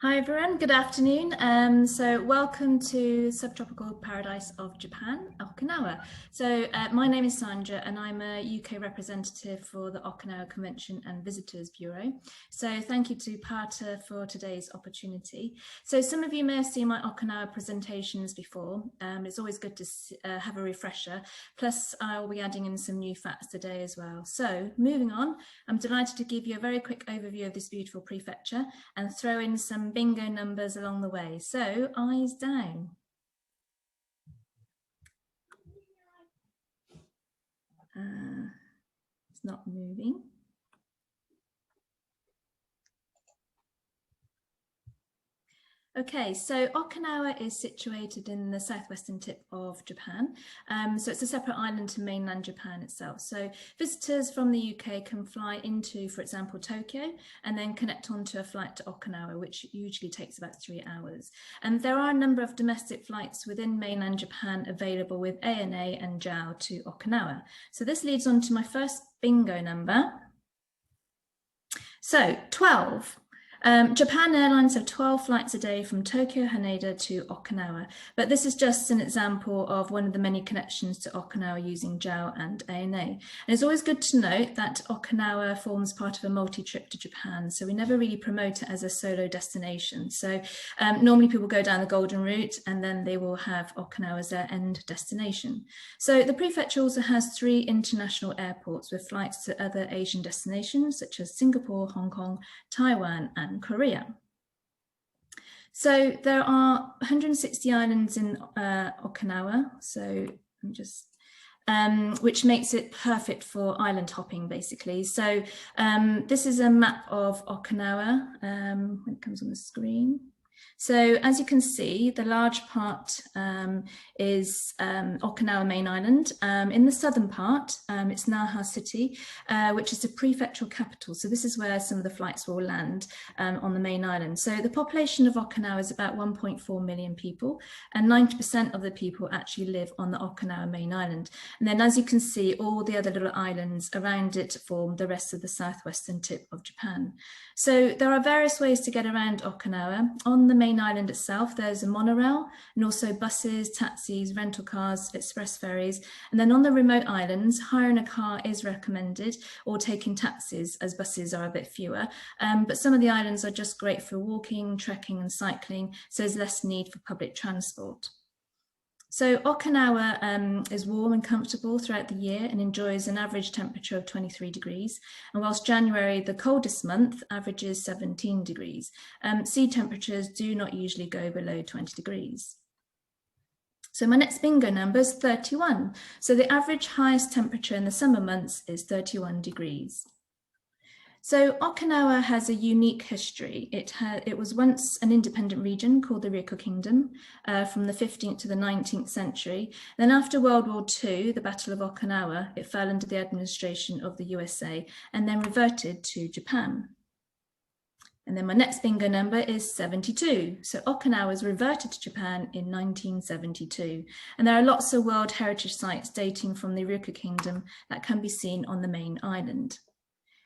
Hi everyone, good afternoon. So welcome to Subtropical Paradise of Japan, Okinawa. My name is Sandra and I'm a UK representative for the Okinawa Convention and Visitors Bureau. So thank you to Parta for today's opportunity. So some of you may have seen my Okinawa presentations before. It's always good to have a refresher. Plus I'll be adding in some new facts today as well. So moving on, I'm delighted to give you a very quick overview of this beautiful prefecture and throw in some bingo numbers along the way. So eyes down. It's not moving. Okay, so Okinawa is situated in the southwestern tip of Japan. So it's a separate island to mainland Japan itself. So visitors from the UK can fly into, for example, Tokyo, and then connect onto a flight to Okinawa, which usually takes about 3 hours. And there are a number of domestic flights within mainland Japan available with ANA and JAL to Okinawa. So this leads on to my first bingo number. So 12. Japan Airlines have 12 flights a day from Tokyo Haneda to Okinawa, but this is just an example of one of the many connections to Okinawa using JAL and ANA. And it's always good to note that Okinawa forms part of a multi-trip to Japan, so we never really promote it as a solo destination. So normally people go down the Golden Route and then they will have Okinawa as their end destination. So the prefecture also has 3 international airports with flights to other Asian destinations such as Singapore, Hong Kong, Taiwan, and Korea. So there are 160 islands in Okinawa, so I'm just which makes it perfect for island hopping, basically. So this is a map of Okinawa when it comes on the screen. So as you can see, the large part is Okinawa main island. In the southern part, it's Naha City, which is the prefectural capital. So this is where some of the flights will land on the main island. So the population of Okinawa is about 1.4 million people, and 90% of the people actually live on the Okinawa main island. And then as you can see, all the other little islands around it form the rest of the southwestern tip of Japan. So there are various ways to get around Okinawa. On the main island itself, there's a monorail and also buses, taxis, rental cars, express ferries. And then on the remote islands, hiring a car is recommended or taking taxis, as buses are a bit fewer. But some of the islands are just great for walking, trekking and cycling, so there's less need for public transport. So Okinawa is warm and comfortable throughout the year and enjoys an average temperature of 23 degrees. And whilst January, the coldest month, averages 17 degrees, sea temperatures do not usually go below 20 degrees. So my next bingo number is 31. So the average highest temperature in the summer months is 31 degrees. So Okinawa has a unique history. It was once an independent region called the Ryukyu Kingdom from the 15th to the 19th century. Then after World War II, the Battle of Okinawa, it fell under the administration of the USA and then reverted to Japan. And then my next bingo number is 72. So Okinawa was reverted to Japan in 1972. And there are lots of World Heritage Sites dating from the Ryukyu Kingdom that can be seen on the main island.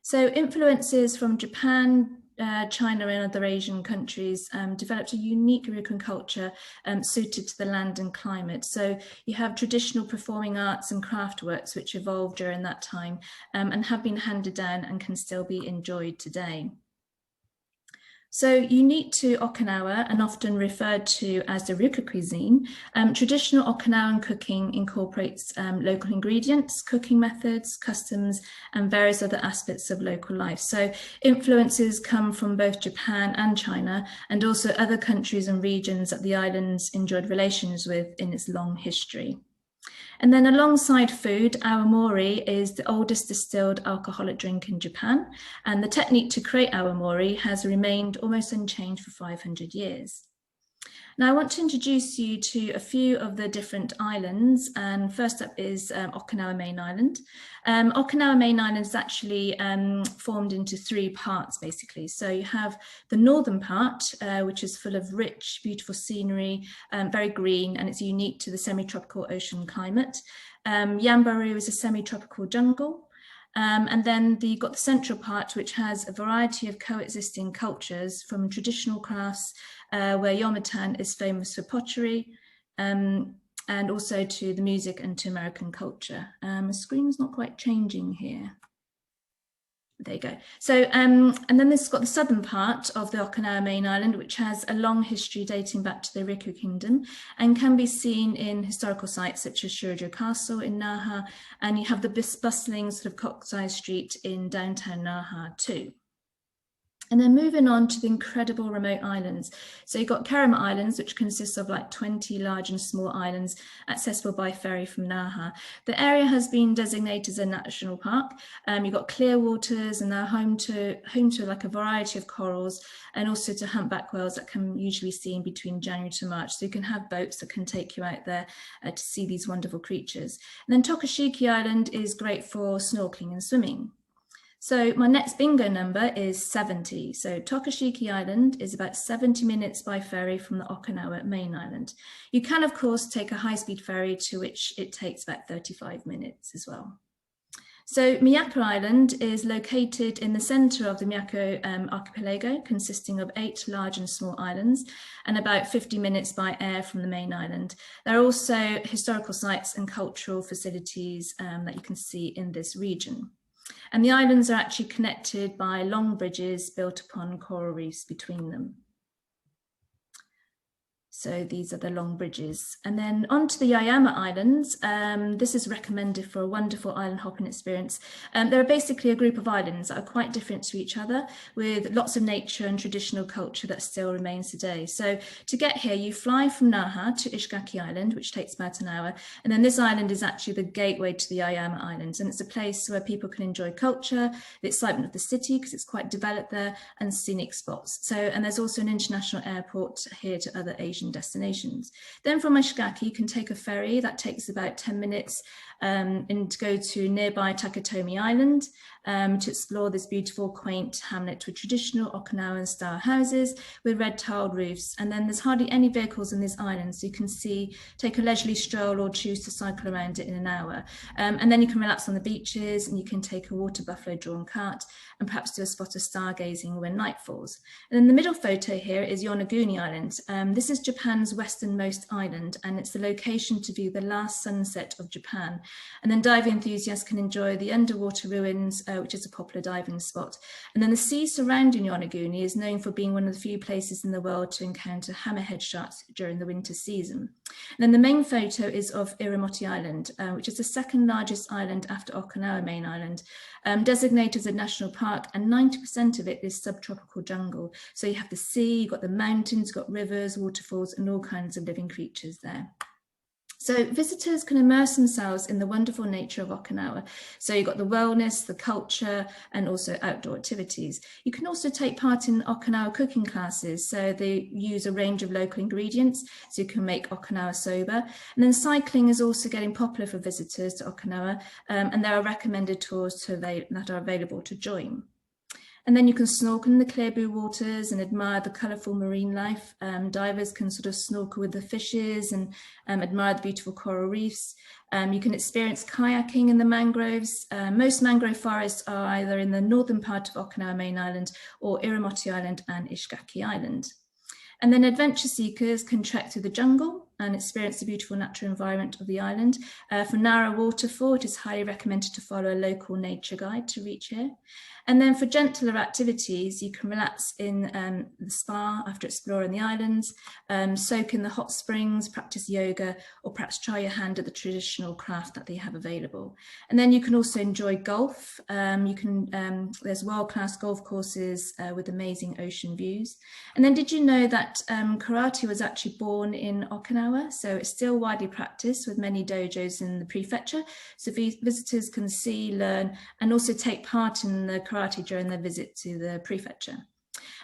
So influences from Japan, China and other Asian countries developed a unique Ryukyu culture suited to the land and climate. So you have traditional performing arts and craft works which evolved during that time and have been handed down and can still be enjoyed today. So unique to Okinawa and often referred to as the Ryukyu cuisine, traditional Okinawan cooking incorporates local ingredients, cooking methods, customs, and various other aspects of local life. So influences come from both Japan and China, and also other countries and regions that the islands enjoyed relations with in its long history. And then alongside food, awamori is the oldest distilled alcoholic drink in Japan. And the technique to create awamori has remained almost unchanged for 500 years. Now I want to introduce you to a few of the different islands, and first up is Okinawa Main Island. Okinawa Main Island is actually formed into 3 parts basically. So you have the northern part, which is full of rich, beautiful scenery, very green, and it's unique to the semi-tropical ocean climate. Yambaru is a semi-tropical jungle. And then you've got the central part, which has a variety of coexisting cultures, from traditional crafts, where Yomitan is famous for pottery, and also to the music and to American culture. The screen's not quite changing here. There you go. So, and then this has got the southern part of the Okinawa main island, which has a long history dating back to the Ryukyu Kingdom and can be seen in historical sites such as Shurijo Castle in Naha, and you have the bustling sort of Kokusai Street in downtown Naha too. And then moving on to the incredible remote islands. So you've got Kerama Islands, which consists of like 20 large and small islands accessible by ferry from Naha. The area has been designated as a national park. You've got clear waters, and they're home to like a variety of corals, and also to humpback whales that can usually seen between January to March. So you can have boats that can take you out there to see these wonderful creatures. And then Tokushiki Island is great for snorkeling and swimming. So my next bingo number is 70. So Tokushiki Island is about 70 minutes by ferry from the Okinawa main island. You can, of course, take a high-speed ferry, to which it takes about 35 minutes as well. So Miyako Island is located in the center of the Miyako archipelago, consisting of 8 large and small islands, and about 50 minutes by air from the main island. There are also historical sites and cultural facilities that you can see in this region. And the islands are actually connected by long bridges built upon coral reefs between them. So these are the long bridges. And then onto the Yaeyama Islands. This is recommended for a wonderful island hopping experience. They're basically a group of islands that are quite different to each other, with lots of nature and traditional culture that still remains today. So to get here, you fly from Naha to Ishigaki Island, which takes about an hour. And then this island is actually the gateway to the Yaeyama Islands. And it's a place where people can enjoy culture, the excitement of the city, because it's quite developed there, and scenic spots. So, and there's also an international airport here to other Asian destinations. Then from Ishigaki, you can take a ferry that takes about 10 minutes and to go to nearby Takatomi Island to explore this beautiful, quaint hamlet with traditional Okinawan style houses with red tiled roofs. And then there's hardly any vehicles in this island, so you can take a leisurely stroll or choose to cycle around it in an hour. And then you can relax on the beaches, and you can take a water buffalo drawn cart and perhaps do a spot of stargazing when night falls. And then the middle photo here is Yonaguni Island. This is Japan's westernmost island, and it's the location to view the last sunset of Japan. And then diving enthusiasts can enjoy the underwater ruins, which is a popular diving spot. And then the sea surrounding Yonaguni is known for being one of the few places in the world to encounter hammerhead sharks during the winter season. And then the main photo is of Irimoti Island, which is the second largest island after Okinawa main island, designated as a national park, and 90% of it is subtropical jungle. So you have the sea, you've got the mountains, you've got rivers, waterfalls, and all kinds of living creatures there. So visitors can immerse themselves in the wonderful nature of Okinawa. So you've got the wellness, the culture, and also outdoor activities. You can also take part in Okinawa cooking classes. So they use a range of local ingredients, so you can make Okinawa soba. And then cycling is also getting popular for visitors to Okinawa, and there are recommended tours that are available to join. And then you can snorkel in the clear blue waters and admire the colourful marine life. Divers can sort of snorkel with the fishes and admire the beautiful coral reefs. You can experience kayaking in the mangroves. Most mangrove forests are either in the northern part of Okinawa main island or Irimoti Island and Ishigaki Island. And then adventure seekers can trek through the jungle and experience the beautiful natural environment of the island. For Nara Waterfall, it is highly recommended to follow a local nature guide to reach here. And then for gentler activities, you can relax in the spa after exploring the islands, soak in the hot springs, practice yoga, or perhaps try your hand at the traditional craft that they have available. And then you can also enjoy golf. There's world-class golf courses with amazing ocean views. And then did you know that karate was actually born in Okinawa? So it's still widely practiced with many dojos in the prefecture. So visitors can see, learn, and also take part in the karate during their visit to the prefecture.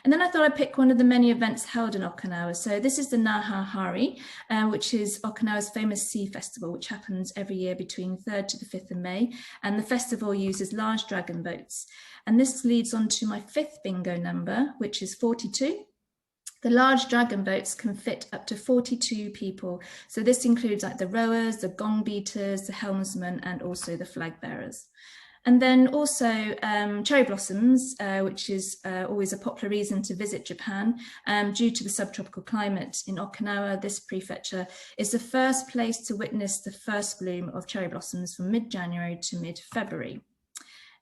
And then I thought I'd pick one of the many events held in Okinawa. So this is the Naha Hari, which is Okinawa's famous sea festival, which happens every year between 3rd to the 5th of May. And the festival uses large dragon boats. And this leads on to my 5th bingo number, which is 42. The large dragon boats can fit up to 42 people. So this includes like the rowers, the gong beaters, the helmsmen, and also the flag bearers. And then also cherry blossoms, which is always a popular reason to visit Japan. Due to the subtropical climate in Okinawa, this prefecture is the first place to witness the first bloom of cherry blossoms from mid-January to mid-February.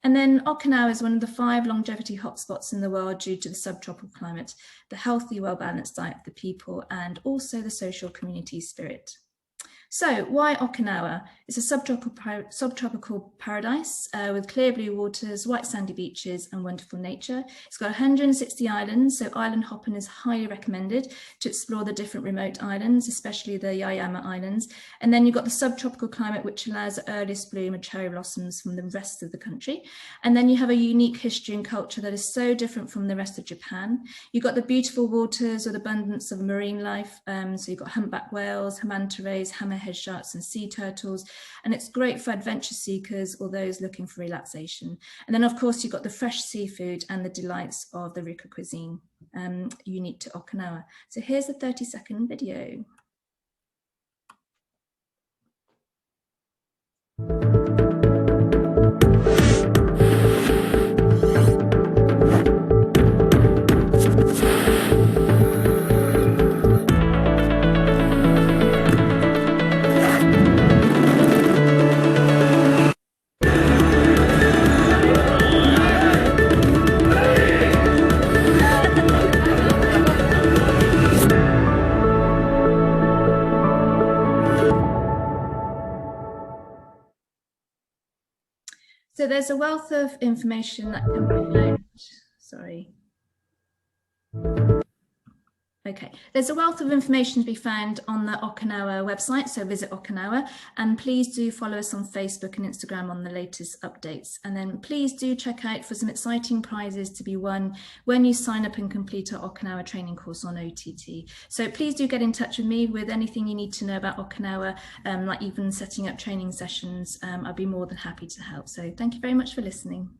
And then Okinawa is one of the 5 longevity hotspots in the world due to the subtropical climate, the healthy, well-balanced diet of the people, and also the social community spirit. So why Okinawa? It's a subtropical paradise with clear blue waters, white sandy beaches and wonderful nature. It's got 160 islands, so island hopping is highly recommended to explore the different remote islands, especially the Yaeyama Islands. And then you've got the subtropical climate, which allows the earliest bloom of cherry blossoms from the rest of the country. And then you have a unique history and culture that is so different from the rest of Japan. You've got the beautiful waters with abundance of marine life. So you've got humpback whales, manta rays, hammerhead sharks and sea turtles, and it's great for adventure seekers or those looking for relaxation. And then of course you've got the fresh seafood and the delights of the Ryukyu cuisine, unique to Okinawa. So here's a 30-second video. So there's a wealth of information that can be found. Sorry. Okay, there's a wealth of information to be found on the Okinawa website, so visit Okinawa, and please do follow us on Facebook and Instagram on the latest updates. And then please do check out for some exciting prizes to be won when you sign up and complete our Okinawa training course on OTT. So please do get in touch with me with anything you need to know about Okinawa, like even setting up training sessions. I'd be more than happy to help. So thank you very much for listening.